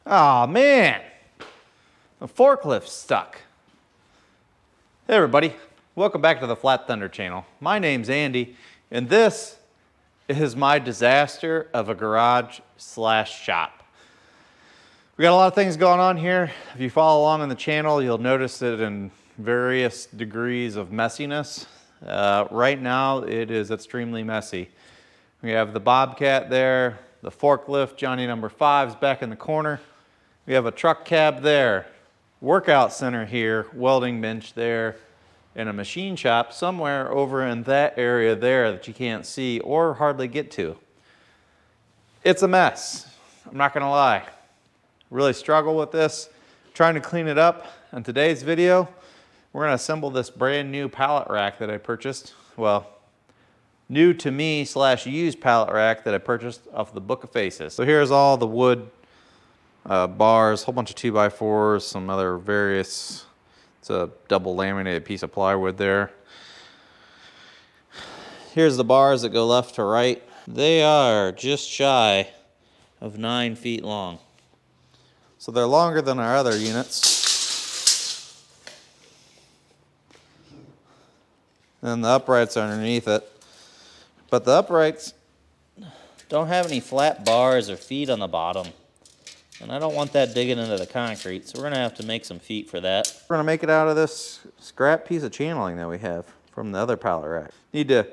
Aw, man. The forklift's stuck. Hey everybody, welcome back to the Flat Thunder channel. My name's Andy, and this is my disaster of a garage slash shop. We got a lot of things going on here. If you follow along on the channel, you'll notice it in various degrees of messiness. Right now, it is extremely messy. We have the Bobcat there, the forklift, Johnny number 5's back in the corner. We have a truck cab there, workout center here, welding bench there, and a machine shop somewhere over in that area there that you can't see or hardly get to. It's a mess, I'm not gonna lie. Really struggle with this, trying to clean it up. In today's video, we're gonna assemble this brand new pallet rack that I purchased. Well, new to me slash used pallet rack that I purchased off the Book of Faces. So here's all the wood bars, a whole bunch of 2x4s, some other various, it's a double laminated piece of plywood there. Here's the bars that go left to right. They are just shy of 9 feet long. So they're longer than our other units. And the uprights are underneath it. But the uprights don't have any flat bars or feet on the bottom. And I don't want that digging into the concrete, so we're gonna have to make some feet for that. We're gonna make it out of this scrap piece of channeling that we have from the other pallet rack. Need to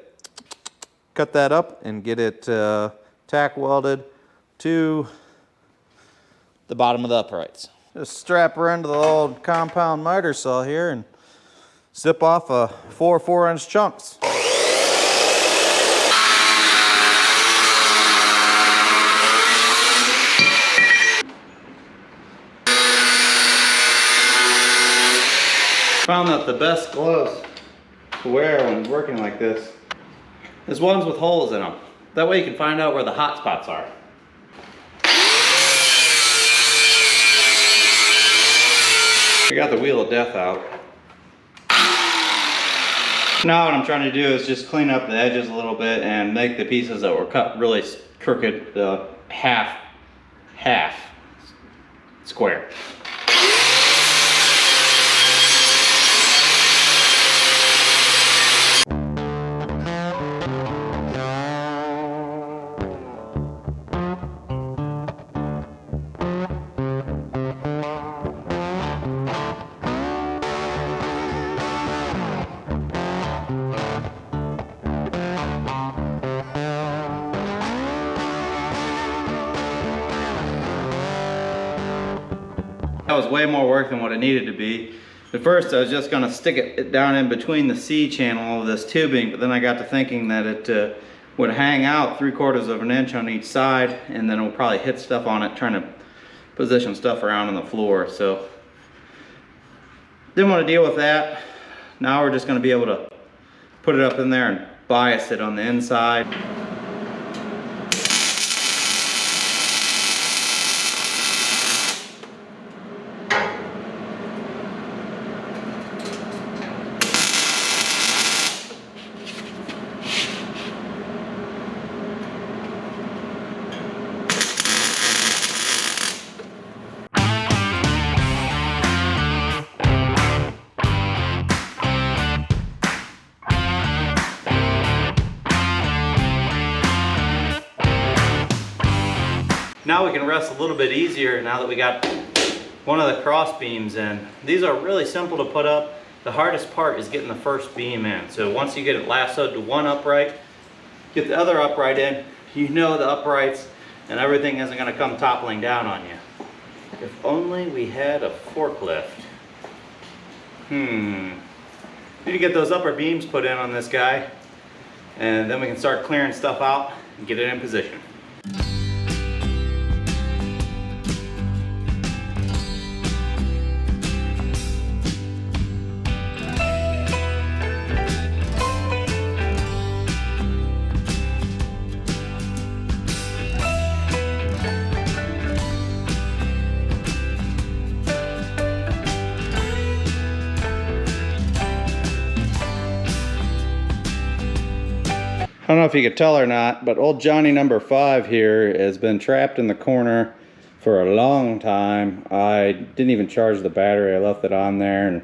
cut that up and get it tack welded to the bottom of the uprights. Just strap her into the old compound miter saw here and zip off 4 4-inch chunks. Found that the best gloves to wear when working like this is ones with holes in them. That way you can find out where the hot spots are. We got the wheel of death out. Now what I'm trying to do is just clean up the edges a little bit and make the pieces that were cut really crooked half square. That was way more work than what it needed to be. At first I was just gonna stick it down in between the C channel of this tubing, but then I got to thinking that it would hang out 3/4 of an inch on each side, and then it would probably hit stuff on it trying to position stuff around on the floor. So didn't want to deal with that. Now we're just gonna be able to put it up in there and bias it on the inside. Now we can rest a little bit easier now that we got one of the cross beams in. These are really simple to put up. The hardest part is getting the first beam in. So once you get it lassoed to one upright, get the other upright in, you know the uprights and everything isn't gonna come toppling down on you. If only we had a forklift. Need to get those upper beams put in on this guy, and then we can start clearing stuff out and get it in position. I don't know if you could tell or not, but old Johnny number 5 here has been trapped in the corner for a long time. I didn't even charge the battery. I left it on there, and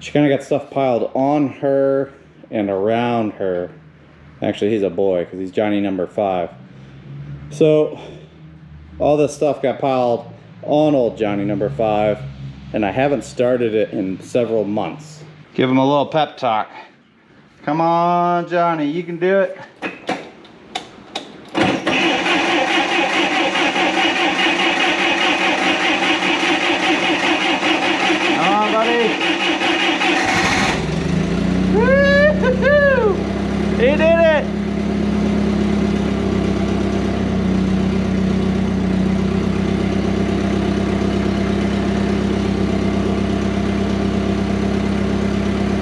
she kind of got stuff piled on her and around her. Actually, he's a boy because he's Johnny number 5. So all this stuff got piled on old Johnny number 5, and I haven't started it in several months. Give him a little pep talk. Come on, Johnny, you can do it. Come on, buddy. Woo-hoo-hoo! He did it!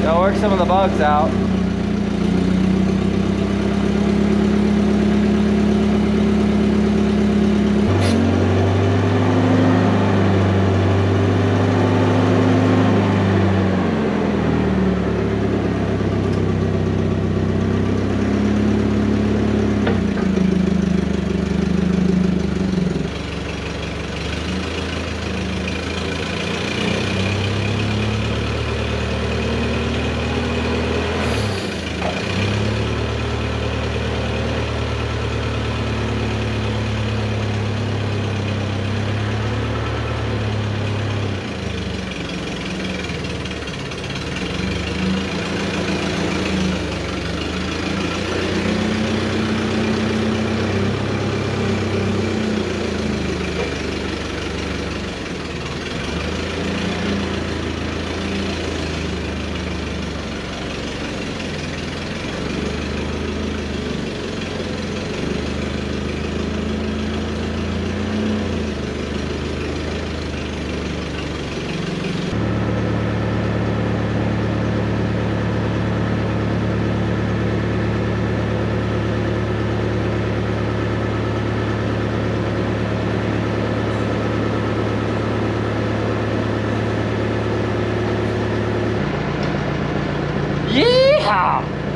Gotta work some of the bugs out.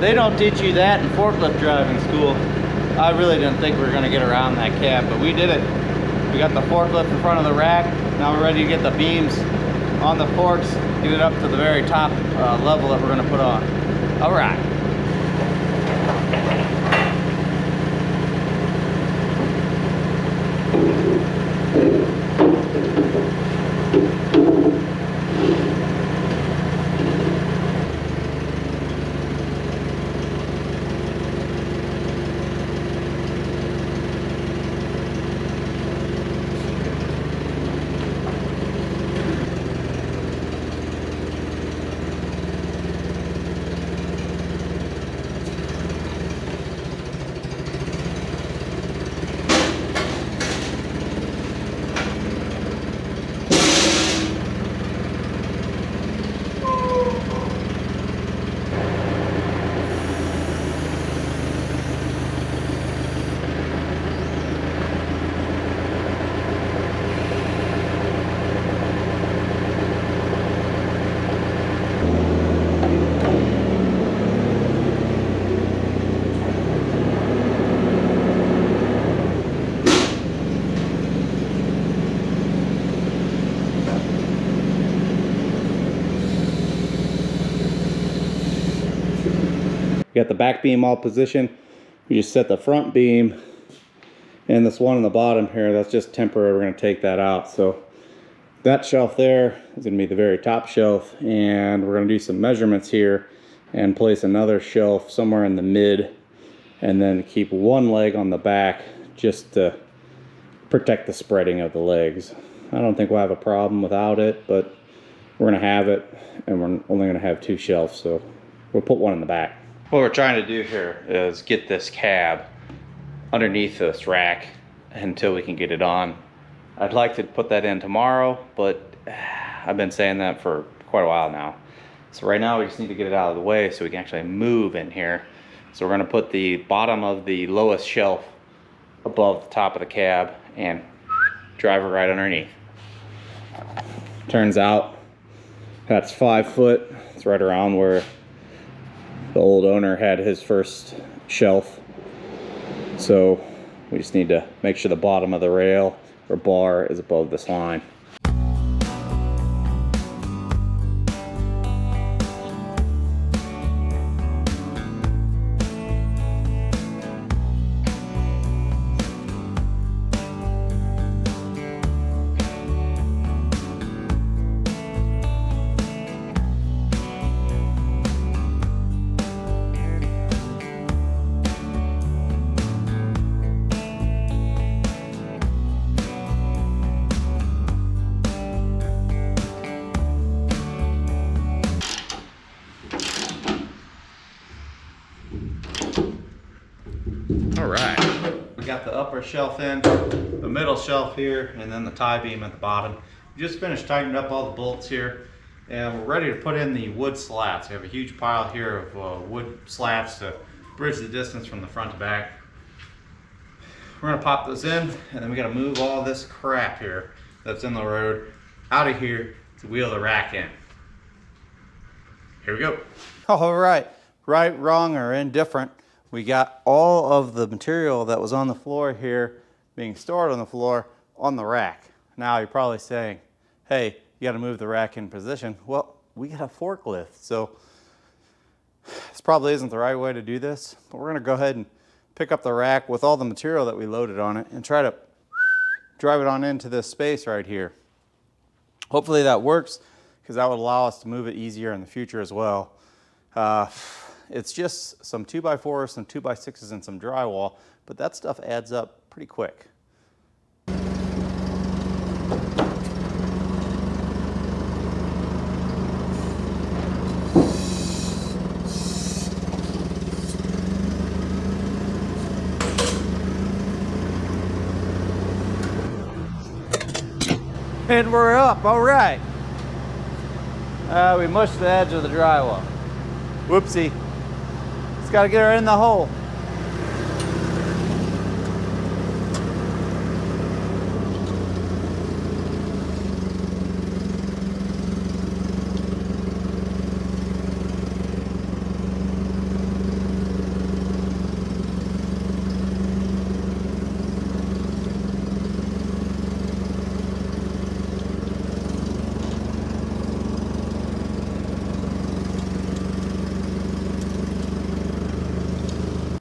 They don't teach you that in forklift driving school. I really didn't think we were gonna get around that cab, but we did it. We got the forklift in front of the rack. Now we're ready to get the beams on the forks, get it up to the very top level that we're gonna put on. All right. We got the back beam all positioned. We just set the front beam, and this one on the bottom here, that's just temporary. We're going to take that out. So that shelf there is going to be the very top shelf, and we're going to do some measurements here and place another shelf somewhere in the mid, and then keep one leg on the back just to protect the spreading of the legs. I don't think we'll have a problem without it, but we're going to have it, and we're only going to have 2 shelves, so we'll put one in the back. What we're trying to do here is get this cab underneath this rack until we can get it on. I'd like to put that in tomorrow, but I've been saying that for quite a while now. So right now we just need to get it out of the way so we can actually move in here. So we're going to put the bottom of the lowest shelf above the top of the cab and drive it right underneath. Turns out that's 5 foot. It's right around where the old owner had his first shelf. So we just need to make sure the bottom of the rail or bar is above this line. All right, we got the upper shelf in, the middle shelf here, and then the tie beam at the bottom. We just finished tightening up all the bolts here, and we're ready to put in the wood slats. We have a huge pile here of wood slats to bridge the distance from the front to back. We're gonna pop those in, and then we gotta move all this crap here that's in the road out of here to wheel the rack in. Here we go. All right, right, wrong, or indifferent. We got all of the material that was on the floor here being stored on the floor on the rack. Now you're probably saying, hey, you gotta move the rack in position. Well, we got a forklift, so this probably isn't the right way to do this, but we're gonna go ahead and pick up the rack with all the material that we loaded on it and try to drive it on into this space right here. Hopefully that works, because that would allow us to move it easier in the future as well. It's just some 2x4s, some 2x6s, and some drywall, but that stuff adds up pretty quick. And we're up, all right. We mushed the edge of the drywall. Whoopsie. Just gotta get her in the hole.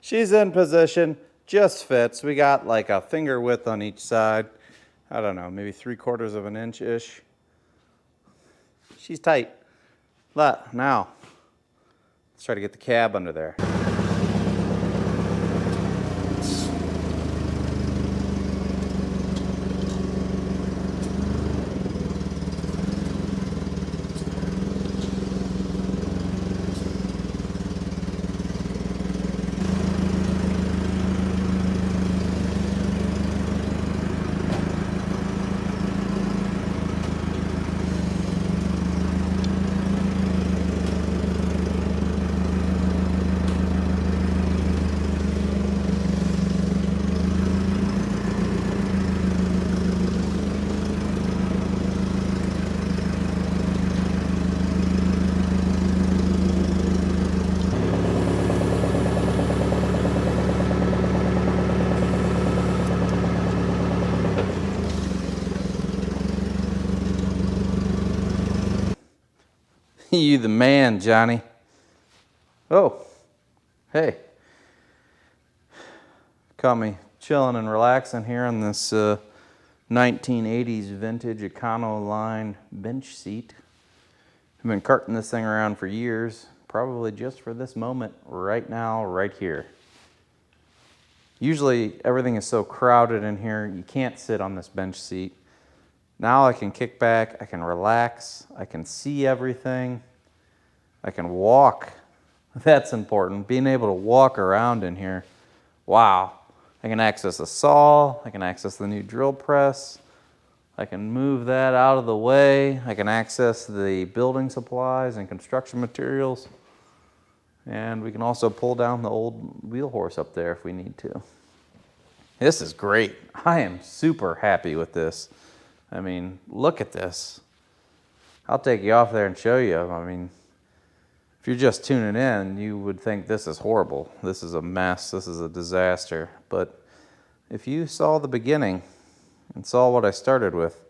She's in position, just fits. We got like a finger width on each side. I don't know, maybe 3/4 of an inch-ish. She's tight. Now, let's try to get the cab under there. You the man, Johnny. Oh, hey. Caught me chilling and relaxing here on this 1980s vintage Econoline bench seat. I've been carting this thing around for years, probably just for this moment right now, right here. Usually everything is so crowded in here, you can't sit on this bench seat. Now I can kick back, I can relax, I can see everything, I can walk. That's important, being able to walk around in here. Wow. I can access the saw, I can access the new drill press, I can move that out of the way, I can access the building supplies and construction materials, and we can also pull down the old wheel horse up there if we need to. This is great. I am super happy with this. I mean, look at this. I'll take you off there and show you. I mean, if you're just tuning in, you would think this is horrible. This is a mess. This is a disaster. But if you saw the beginning, and saw what I started with,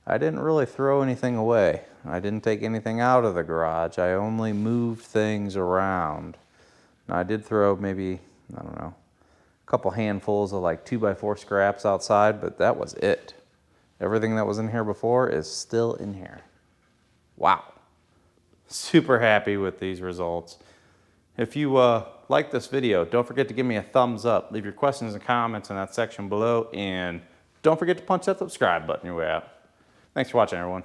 I didn't really throw anything away. I didn't take anything out of the garage. I only moved things around. Now I did throw maybe, I don't know, a couple handfuls of like 2x4 scraps outside, but that was it. Everything that was in here before is still in here. Wow. Super happy with these results. If you like this video, don't forget to give me a thumbs up. Leave your questions and comments in that section below, and don't forget to punch that subscribe button your way out. Thanks for watching, everyone.